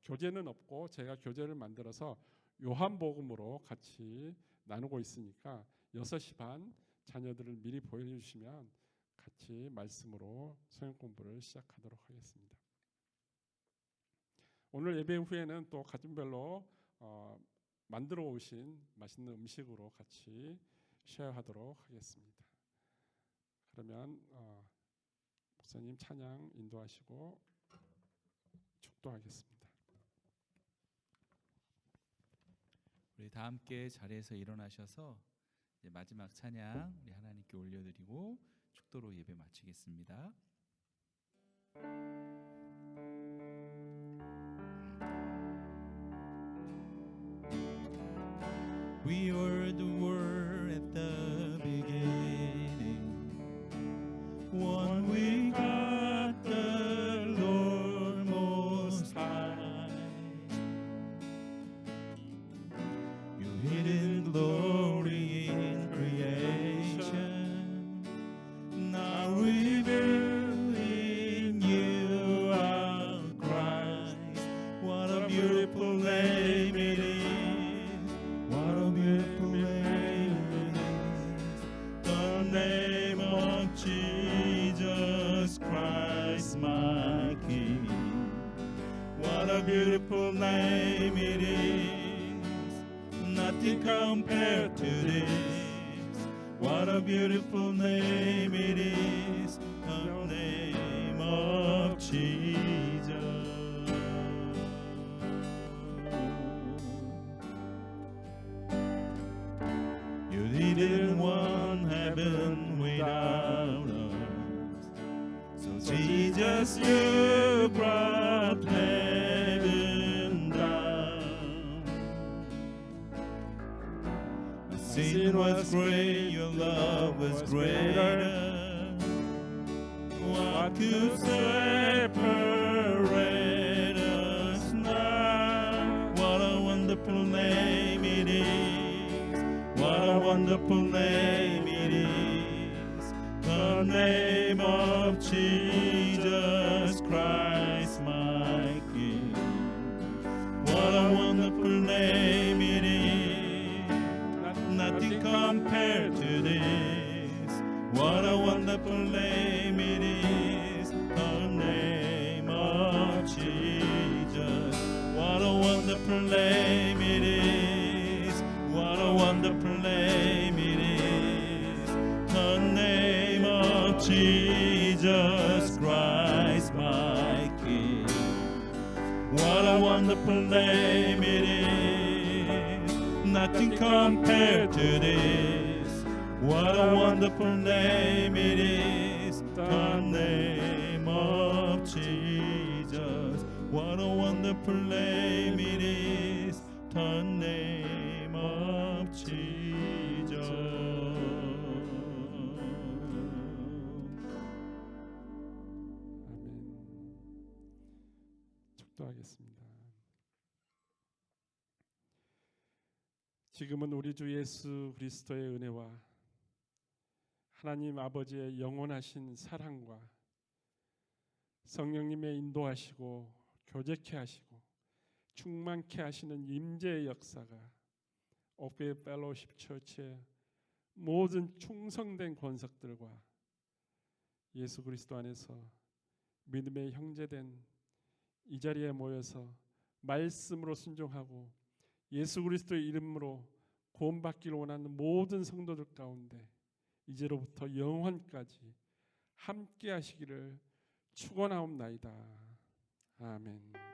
교재는 없고 제가 교재를 만들어서 요한복음으로 같이 나누고 있으니까 6시 반 자녀들을 미리 보여주시면 같이 말씀으로 성경 공부를 시작하도록 하겠습니다. 오늘 예배 후에는 또 가정별로 만들어 오신 맛있는 음식으로 같이 쉐어하도록 하겠습니다. 그러면 목사님 찬양 인도하시고 축도하겠습니다. 우리 다 함께 자리에서 일어나셔서 이제 마지막 찬양 우리 하나님께 올려드리고 축도로 예배 마치겠습니다. We were the Word at the beginning, one with God the Lord Most High. Your hidden glory in creation, now revealed in you, our Christ. What a beautiful name it is. What a beautiful name it is, the name of Jesus Christ, my King. What a beautiful name it is, nothing compared to this. What a beautiful name it is, the name of Jesus. didn't want heaven without us. So Jesus, you brought heaven down. My sin was great, your love was greater. What could separate us now? What a wonderful name it is. What a wonderful name it is. The name of Jesus Christ, my King. What a wonderful name it is. Nothing compared to this. What a wonderful name it is. The name of Jesus. What a wonderful name it is. What a wonderful name it is. The name of Jesus Christ, my King. What a wonderful name it is. Nothing compared to this. What a wonderful name it is. The name of Jesus. What a wonderful name it is. The name of Jesus. 아멘. 축도하겠습니다. 지금은 우리 주 예수 그리스도의 은혜와 하나님 아버지의 영원하신 사랑과 성령님의 인도하시고 교제케 하시고 충만케 하시는 임재의 역사가 오페 펠로십 처치의 모든 충성된 권석들과 예수 그리스도 안에서 믿음의 형제된 이 자리에 모여서 말씀으로 순종하고 예수 그리스도의 이름으로 구원받기를 원하는 모든 성도들 가운데 이제로부터 영원까지 함께 하시기를 축원하옵나이다. 아멘.